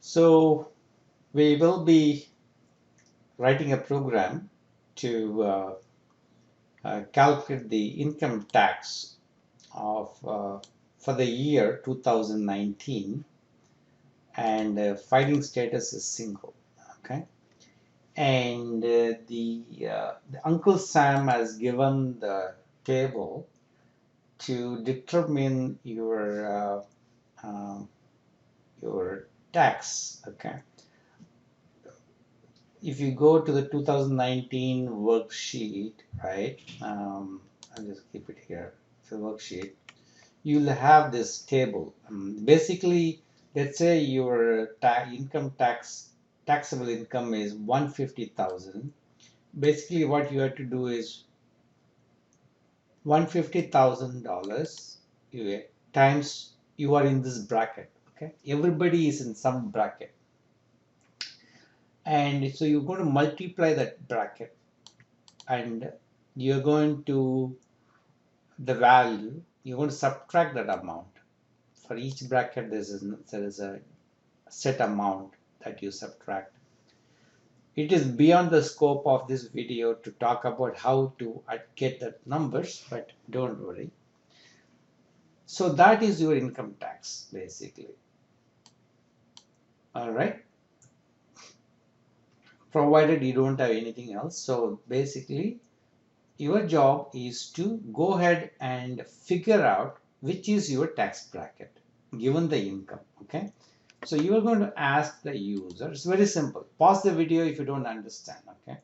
So we will be writing a program to calculate the income tax of for the year 2019, and filing status is single. Okay, and the Uncle Sam has given the table to determine um, your tax. Okay, if you go to the 2019 worksheet, right? I'll just keep it here. The worksheet. You'll have this table. Basically, let's say your income taxable income is 150,000. Basically, what you have to do is $150,000 times you are in this bracket. Okay, everybody is in some bracket, and so you're going to multiply that bracket, and you're going to the value. You're going to subtract that amount. For each bracket, there is a set amount that you subtract. It is beyond the scope of this video to talk about how to get the numbers, but don't worry. So that is your income tax, basically. All right. Provided you don't have anything else. So basically, your job is to go ahead and figure out which is your tax bracket given the income. Okay. So you are going to ask the user. It's very simple. Pause the video if you don't understand. Okay.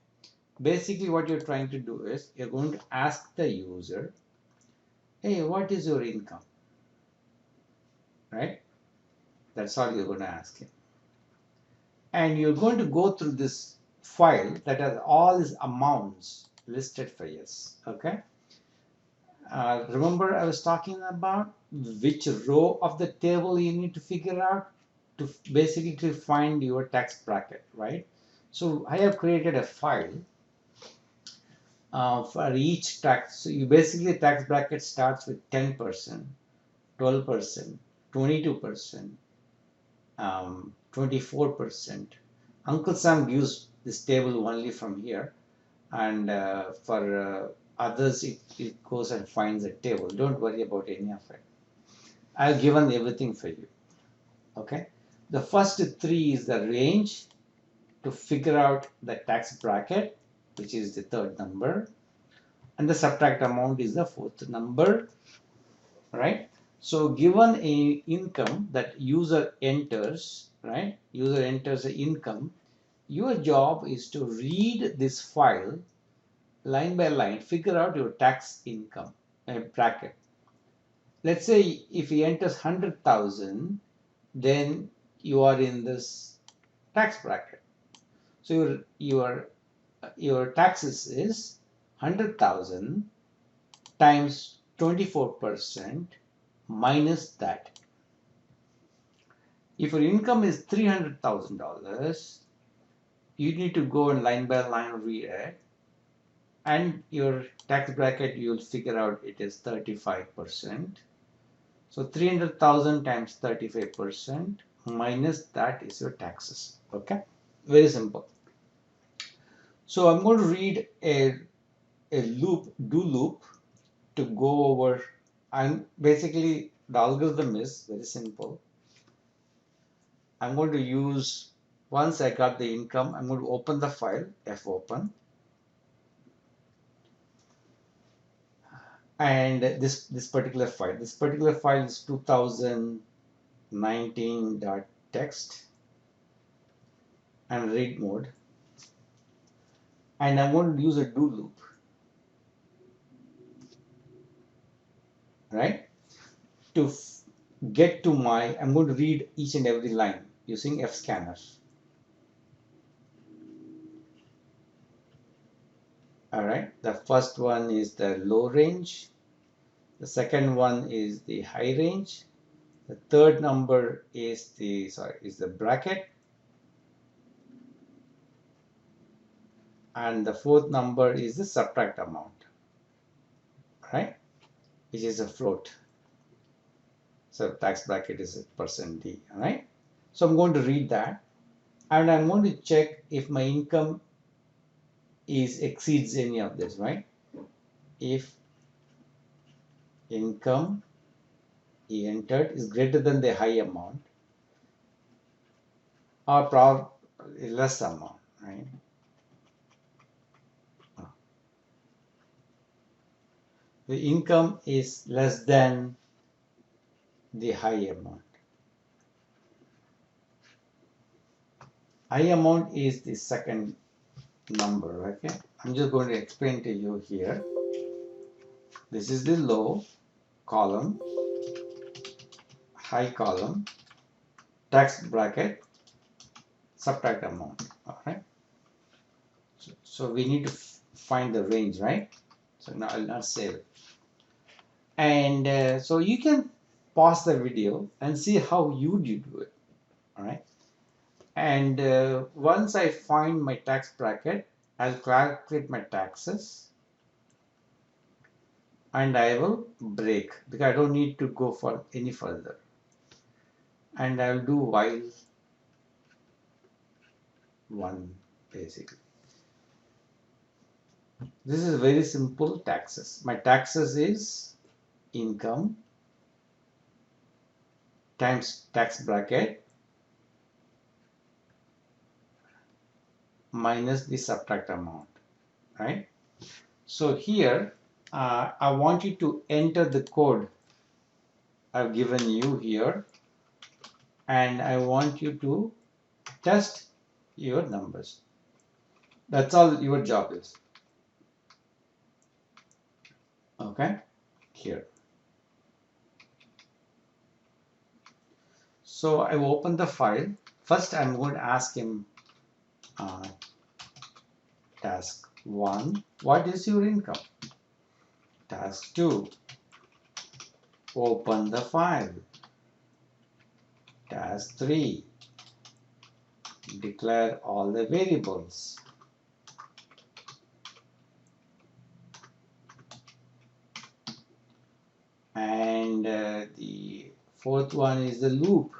Basically, what you're trying to do is you're going to ask the user, hey, what is your income? Right? That's all you're going to ask him. And you're going to go through this file that has all these amounts listed for us. Okay? Remember I was talking about which row of the table you need to figure out to basically to find your tax bracket, right? So I have created a file for each tax. So you basically tax bracket starts with 10%, 12%, 22%, 24%. Uncle Sam gives this table only from here, and for others it goes and finds a table. Don't worry about any of it. I've given everything for you. Okay. The first three is the range to figure out the tax bracket, which is the third number, and the subtract amount is the fourth number, right? So given a income that user enters, right? User enters the income. Your job is to read this file line by line, figure out your tax income bracket. Let's say if he enters 100,000, then you are in this tax bracket. So your taxes is 100,000 times 24% minus that. If your income is $300,000, you need to go and line by line read it, and your tax bracket you'll figure out it is 35%. So 300,000 times 35% minus that is your taxes. Okay, very simple. So I'm going to read a do loop to go over, and basically the algorithm is very simple. I'm going to use, once I got the income, I'm going to open the file, fopen, and this particular file is 2019.txt and read mode, and I'm going to use a do loop, right? To get to my, I'm going to read each and every line using fscanner. All right, the first one is the low range, the second one is the high range, the third number is the bracket, and the fourth number is the subtract amount, right, which is a float. So tax bracket is a %d, all right? So I'm going to read that, and I'm going to check if my income exceeds any of this, right? If income he entered is greater than the high amount or less amount, right? The income is less than the high amount. High amount is the second number, okay? I'm just going to explain to you here. This is the low column, high column, tax bracket, subtract amount, all right? So we need to find the range, right? So now I'll not save it. And so you can pause the video and see how you do it, all right? And once I find my tax bracket, I'll calculate my taxes and I will break because I don't need to go for any further. And I'll do while one basically. This is very simple taxes. My taxes is income times tax bracket minus the subtract amount, right? So here I want you to enter the code I've given you here, and I want you to test your numbers. That's all your job is. Okay, here. So I will open the file. First, I'm going to ask him task 1, what is your income? Task 2, open the file. Task 3, declare all the variables. And the fourth one is the loop.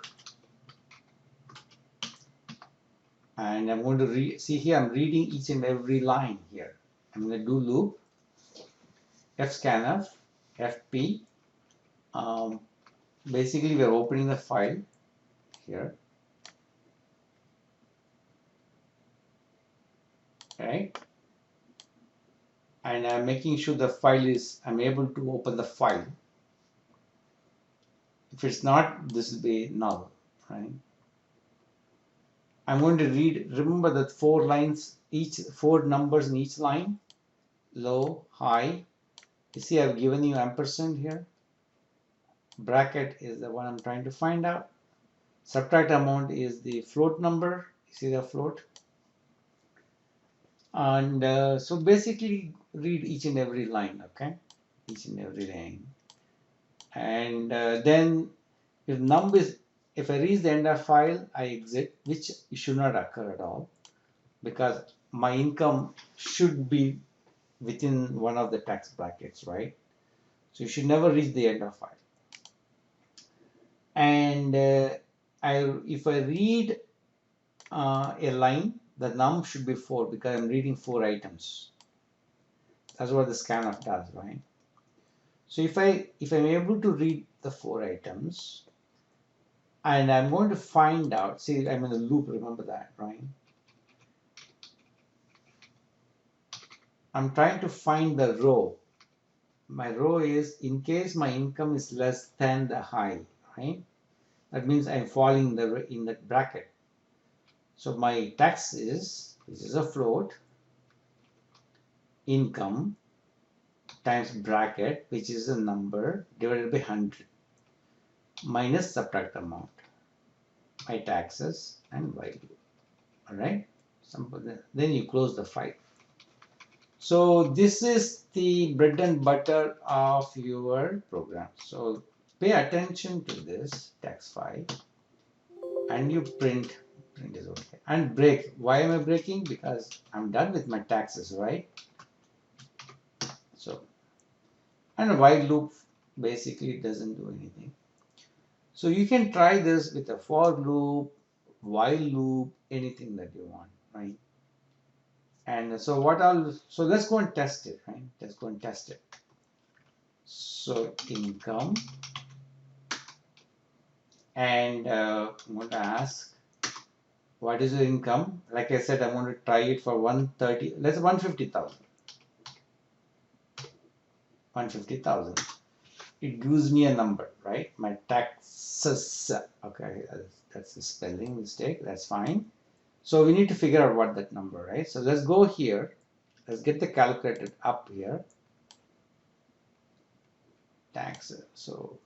And I'm going to see here, I'm reading each and every line here. I'm going to do loop, fscanf, fp. Basically, we're opening the file here. Right? And I'm making sure the file is, I'm able to open the file. If it's not, this will be null, right? I'm going to read, remember that 4 lines, 4 numbers in each line, low, high. You see I've given you ampersand here. Bracket is the one I'm trying to find out. Subtract amount is the float number. You see the float? And so basically read each and every line, okay? Each and every line. And then if I reach the end of file, I exit, which should not occur at all because my income should be within one of the tax brackets, right? So you should never reach the end of file. And if I read a line, the num should be 4 because I'm reading 4 items. That's what the scanf does, right? So if I'm able to read the 4 items, and I'm going to find out, see, I'm in a loop, remember that, right? I'm trying to find the row. My row is in case my income is less than the high, right? That means I'm falling in that bracket. So my tax is, this is a float, income times bracket, which is a number, divided by 100, minus subtract amount, my taxes, and value. All right? Then you close the file. So this is the bread and butter of your program. So pay attention to this tax file and you print is okay. And break. Why am I breaking? Because I'm done with my taxes, right? So, and a while loop basically doesn't do anything. So you can try this with a for loop, while loop, anything that you want, right? And so so let's go and test it, right? Let's go and test it. So income, and I'm going to ask, what is your income? Like I said, I'm going to try it for 130, let's 150,000. 150,000. It gives me a number, right? My taxes, okay, that's the spelling mistake, that's fine. So we need to figure out what that number, right? So let's go here, let's get the calculator up here. Taxes, so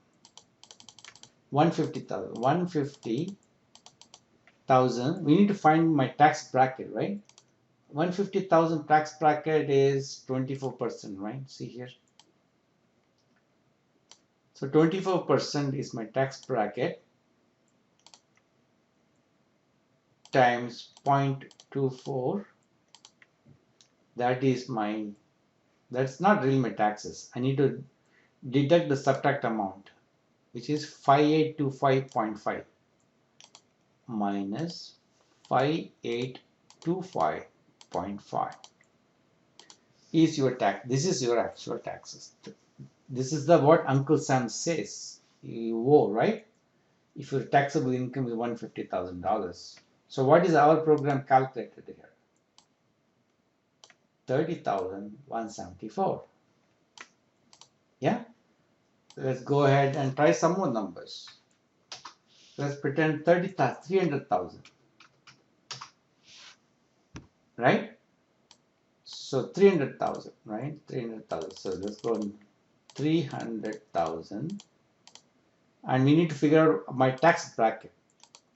150,000, 150,000, we need to find my tax bracket, right? 150,000 tax bracket is 24%, right? See here. So 24% is my tax bracket times 0.24. That is my, that's not really my taxes. I need to deduct the subtract amount, which is 5825.5 minus 5825.5 is your tax. This is your actual taxes. This is the what Uncle Sam says you owe, right? If your taxable income is $150,000. So what is our program calculated here? 30,174. Yeah? Let's go ahead and try some more numbers. Let's pretend 300,000. Right? So 300,000, right? 300,000. So let's go on 300,000. And we need to figure out my tax bracket.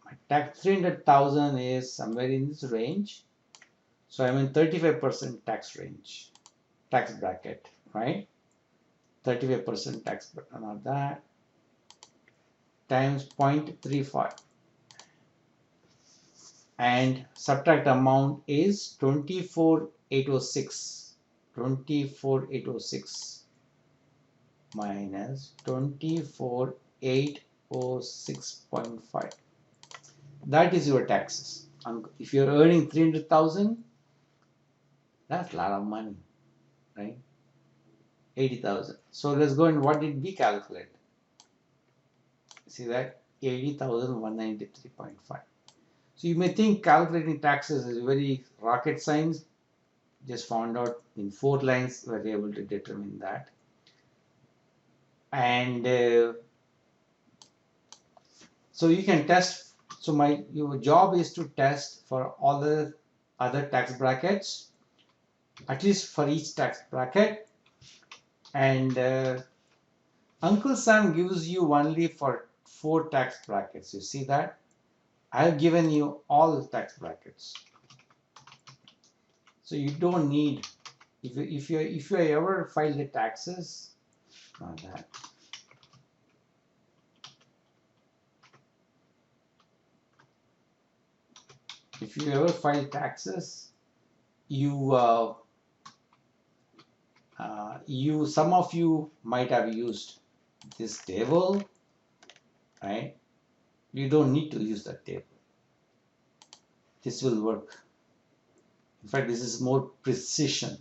My tax 300,000 is somewhere in this range. So I'm in 35% tax range, tax bracket, right? 35% tax bracket on that times 0.35. And subtract amount is 24,806. 24,806 minus 24,806.5. That is your taxes. If you're earning 300,000, that's a lot of money, right? 80,000. So let's go and what did we calculate? See that 80,193.5. So you may think calculating taxes is very rocket science. Just found out in 4 lines we were able to determine that. And so you can test. So your job is to test for all the other tax brackets, at least for each tax bracket. And Uncle Sam gives you only for 4 tax brackets. You see that? I've given you all tax brackets. So you don't need, if you ever file the taxes, not that. If you ever file taxes, some of you might have used this table, right? You don't need to use that table. This will work. In fact, this is more precision.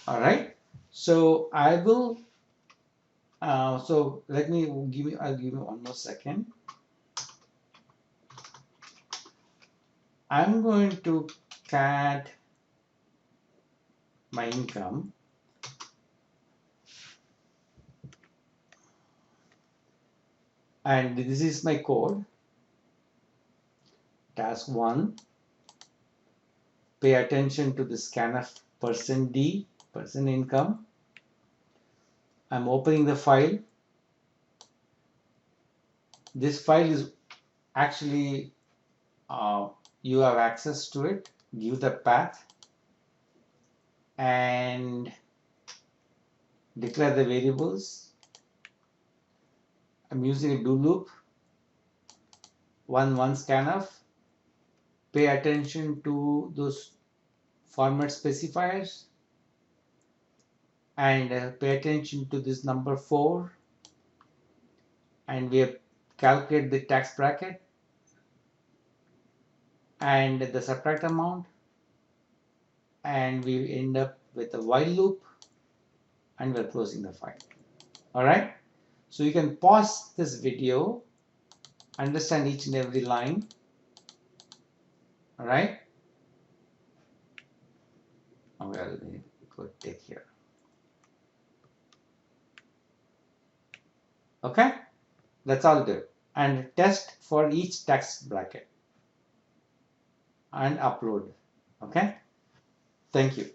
All right. So I will. So let me I'll give you one more second. I'm going to cat my income. And this is my code. Task 1. Pay attention to the scanf %D, person income. I'm opening the file. This file is actually, you have access to it. Give the path and declare the variables. I'm using a do loop. One scanf. Pay attention to those format specifiers and pay attention to this number 4, and we have calculate the tax bracket and the subtract amount, and we end up with a while loop, and we're closing the file. All right, so you can pause this video, understand each and every line. All right, well, we could take here. Okay, that's all good. And test for each tax bracket and upload. Okay, thank you.